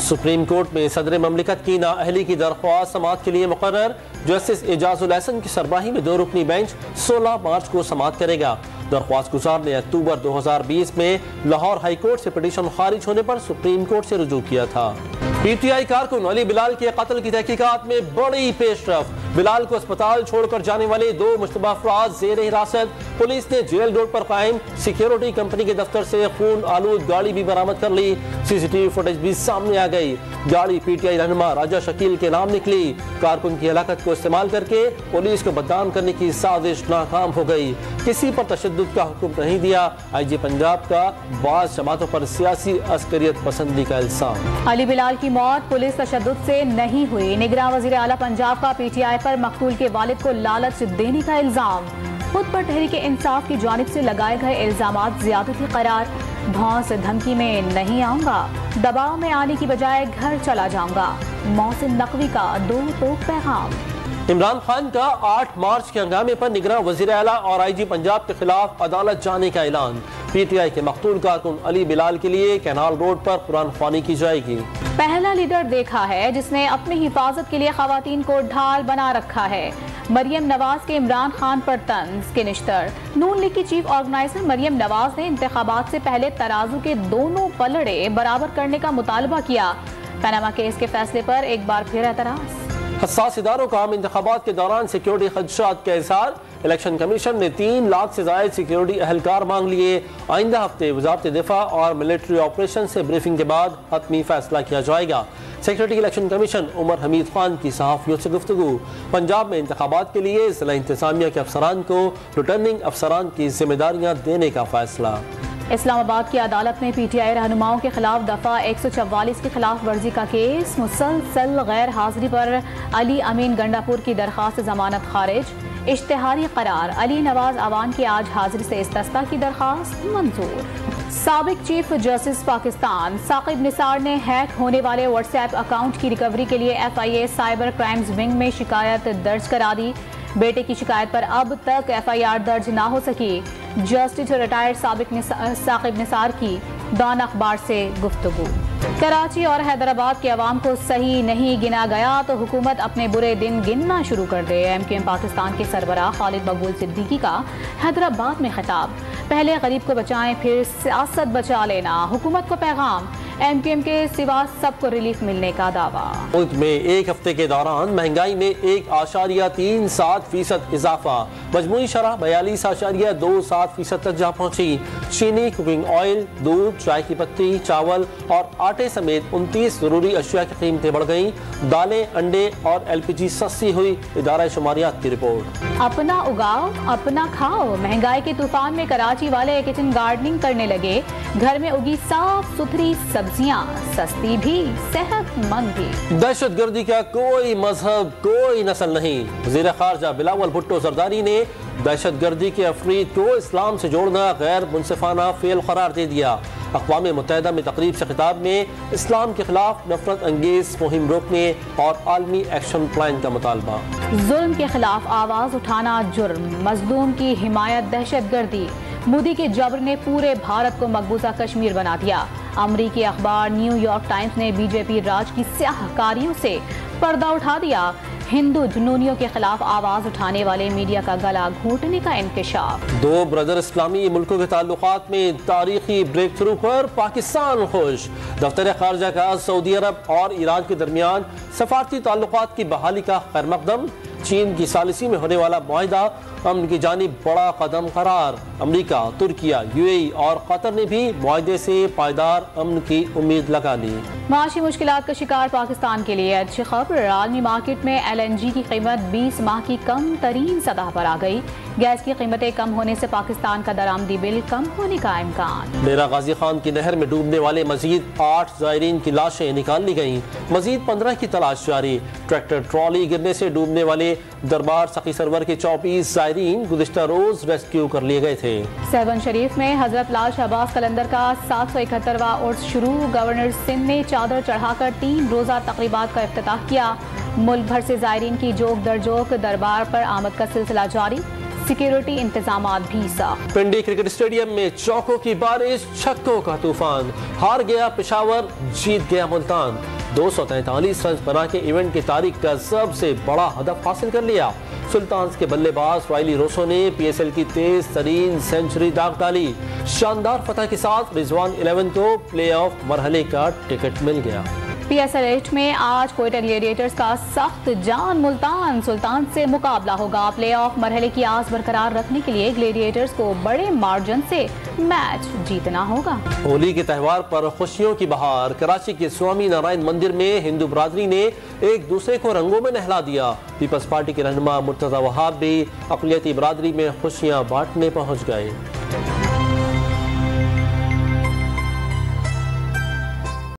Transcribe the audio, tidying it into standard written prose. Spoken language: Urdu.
سپریم کورٹ میں صدر مملکت کی نااہلی کی درخواست سماعت کے لیے مقرر۔ جسٹس اعجاز الحسن کی سربراہی میں 2 رکنی بینچ 16 مارچ کو سماعت کرے گا۔ درخواست گزار نے اکتوبر 2020 میں لاہور ہائی کورٹ سے پٹیشن خارج ہونے پر سپریم کورٹ سے رجوع کیا تھا۔ پی ٹی آئی کارکن علی بلال کے قتل کی تحقیقات میں بڑی پیش رفت۔ بلال کو اسپتال چھوڑ کر جانے والے 2 مشتبہ افراد زیر حراست۔ پولیس نے جیل روڈ پر قائم سیکیورٹی کمپنی کے دفتر سے خون آلود گاڑی بھی برآمد کر لی۔ سی سی ٹی وی فوٹیج بھی سامنے آ گئی۔ گاڑی پی ٹی آئی رہنما راجہ شکیل کے نام نکلی۔ کارکن کی ہلاکت کو استعمال کر کے پولیس کو بدنام کرنے کی سازش ناکام ہو گئی۔ کسی پر تشدد کا حکم نہیں دیا۔ آئی جی پنجاب کا بعض جماعتوں پر سیاسی عسکریت پسندی کا الزام۔ علی بلال کی موت پولیس تشدد سے نہیں ہوئی۔ نگراں وزیر اعلیٰ پنجاب کا پی ٹی آئی پر مقتول کے والد کو لالچ دینے کا الزام۔ خود پر تحریک انصاف کی جانب سے لگائے گئے الزامات زیادتی قرار۔ دھونس دھمکی میں نہیں آؤں گا، دباؤ میں آنے کی بجائے گھر چلا جاؤں گا۔ محسن نقوی کا 2 ٹوک پیغام۔ عمران خان کا 8 مارچ کے ہنگامے پر نگراں وزیر اعلیٰ اور آئی جی پنجاب کے خلاف عدالت جانے کا اعلان۔ پی ٹی آئی کے مقتول کارکن علی بلال کے لیے کینال روڈ پر قرآن خوانی کی جائے گی۔ پہلا لیڈر دیکھا ہے جس نے اپنی حفاظت کے لیے خواتین کو ڈھال بنا رکھا ہے۔ مریم نواز کے عمران خان پر طنز کے نشتر۔ نون لیگ کی چیف آرگنائزر مریم نواز نے انتخابات سے پہلے ترازو کے دونوں پلڑے برابر کرنے کا مطالبہ کیا۔ پاناما کیس کے فیصلے پر ایک بار پھر اعتراض۔ حساس اداروں کا عام انتخابات کے دوران سیکیورٹی خدشات کا اظہار۔ الیکشن کمیشن نے 3 لاکھ سے زائد سیکیورٹی اہلکار مانگ لیے۔ آئندہ ہفتے وزارت دفاع اور ملٹری آپریشن سے بریفنگ کے بعد حتمی فیصلہ کیا جائے گا۔ سیکریٹری الیکشن کمیشن عمر حمید خان کی صحافیوں سے گفتگو۔ پنجاب میں انتخابات کے لیے ضلع انتظامیہ کے افسران کو ریٹرننگ افسران کی ذمہ داریاں دینے کا فیصلہ۔ اسلام آباد کی عدالت میں پی ٹی آئی رہنماؤں کے خلاف دفعہ 144 کی خلاف ورزی کا کیس۔ مسلسل غیر حاضری پر علی امین گنڈاپور کی درخواست ضمانت خارج۔ اشتہاری قرار۔ علی نواز اعوان کی آج حاضری سے استثناء کی درخواست منظور۔ سابق چیف جسٹس پاکستان ثاقب نثار نے ہیک ہونے والے واٹس ایپ اکاؤنٹ کی ریکوری کے لیے F I A cyber crimes wing میں شکایت درج کرا دی۔ بیٹے کی شکایت پر اب تک ایف آئی آر درج نہ ہو سکی۔ جسٹس ریٹائرڈ ثاقب نثار کی ڈان اخبار سے گفتگو۔ کراچی اور حیدرآباد کے عوام کو صحیح نہیں گنا گیا تو حکومت اپنے برے دن گننا شروع کر دے۔ ایم کیو ایم پاکستان کے سربراہ خالد مقبول صدیقی کا حیدرآباد میں خطاب۔ پہلے غریب کو بچائیں پھر سیاست بچا لینا۔ حکومت کو پیغام۔ ایم کیو ایم کے سوا سب کو ریلیف ملنے کا دعویٰ۔ ملک میں ایک ہفتے کے دوران مہنگائی میں 1.37% اضافہ۔ مجموعی شرح 42.27% تک جا پہنچی۔ چینی، کوکنگ آئل، دودھ، چائے کی پتی، چاول اور آٹے سمیت 29 ضروری اشیاء کی قیمتیں بڑھ گئیں۔ دالیں، انڈے اور ایل پی جی سستی ہوئی۔ ادارہ شماریات کی رپورٹ۔ اپنا اگاؤ اپنا کھاؤ۔ مہنگائی کے طوفان میں کراچی والے کچن گارڈننگ کرنے لگے۔ گھر میں اگی صاف ستھری سبزیاں، سستی بھی صحت مند بھی۔ دہشت گردی کا کوئی مذہب، کوئی نسل نہیں۔ وزیر خارجہ بلاول بھٹو زرداری نے دہشت گردی کے افرید کو اسلام سے جوڑنا غیر منصفانہ فعل قرار دے دیا۔ اقوام متحدہ میں تقریب سے خطاب میں اسلام کے خلاف نفرت انگیز مہم روکنے اور عالمی ایکشن پلان کا مطالبہ۔ ظلم کے خلاف آواز اٹھانا جرم، مظلوم کی حمایت دہشت گردی۔ مودی کے جبر نے پورے بھارت کو مقبوضہ کشمیر بنا دیا۔ امریکی اخبار نیو یارک ٹائمز نے بی جے پی راج کی سیاہ کاریوں سے پردہ اٹھا دیا۔ ہندو جنونیوں کے خلاف آواز اٹھانے والے میڈیا کا گلا گھونٹنے کا انکشاف۔ 2 برادر اسلامی ملکوں کے تعلقات میں تاریخی بریک تھرو پر پاکستان خوش۔ دفتر خارجہ کا سعودی عرب اور ایران کے درمیان سفارتی تعلقات کی بحالی کا خیر مقدم۔ چین کی ثالثی میں ہونے والا معاہدہ امن کی جانب بڑا قدم قرار۔ امریکہ، ترکیہ، یو اے ای اور قطر نے بھی معاہدے سے پائیدار امن کی امید لگا لی۔ معاشی مشکلات کا شکار پاکستان کے لیے اچھی خبر۔ عالمی مارکیٹ میں ایل این جی کی قیمت 20 ماہ کی کم ترین سطح پر آ گئی۔ گیس کی قیمتیں کم ہونے سے پاکستان کا درآمدی بل کم ہونے کا امکان۔ ڈیرہ غازی خان کی نہر میں ڈوبنے والے مزید 8 زائرین کی لاشیں نکال لی گئیں۔ مزید 15 کی تلاش جاری۔ ٹریکٹر ٹرالی گرنے سے ڈوبنے والے دربار سخی سرور کے 24 زائرین گزشتہ روز ریسکیو کر لیے گئے تھے۔ سیون شریف میں حضرت لال شہباز قلندر کا 771واں عرس شروع۔ گورنر سندھ نے چادر چڑھا کر 3 روزہ تقریبات کا افتتاح کیا۔ ملک بھر سے زائرین کی جوک در جوک دربار پر آمد کا سلسلہ جاری۔ سیکیورٹی انتظامات بھی سخت۔ پنڈی کرکٹ اسٹیڈیم میں چوکوں کی بارش، چھکوں کا طوفان۔ ہار گیا پشاور، جیت گیا ملتان۔ 243 رنز بنا کے ایونٹ کی تاریخ کا سب سے بڑا ہدف حاصل کر لیا۔ سلطانز کے بلے باز رائلی روسو نے پی ایس ایل کی تیز ترین سینچری داغ ڈالی۔ شاندار فتح کے ساتھ رضوان 11 کو پلے آف مرحلے کا ٹکٹ مل گیا۔ پی ایس ایل 8 میں آج کوئٹہ گلیڈیٹرز کا سخت جان ملتان سلطان سے مقابلہ ہوگا۔ پلے آف مرحلے کی آس برقرار رکھنے کے لیے گلیڈیٹرز کو بڑے مارجن سے میچ جیتنا ہوگا۔ ہولی کے تہوار پر خوشیوں کی بہار۔ کراچی کے سوامی نارائن مندر میں ہندو برادری نے ایک دوسرے کو رنگوں میں نہلا دیا۔ پیپلز پارٹی کے رہنما مرتضی وہاب بھی اقلیتی برادری میں خوشیاں بانٹنے پہنچ گئے۔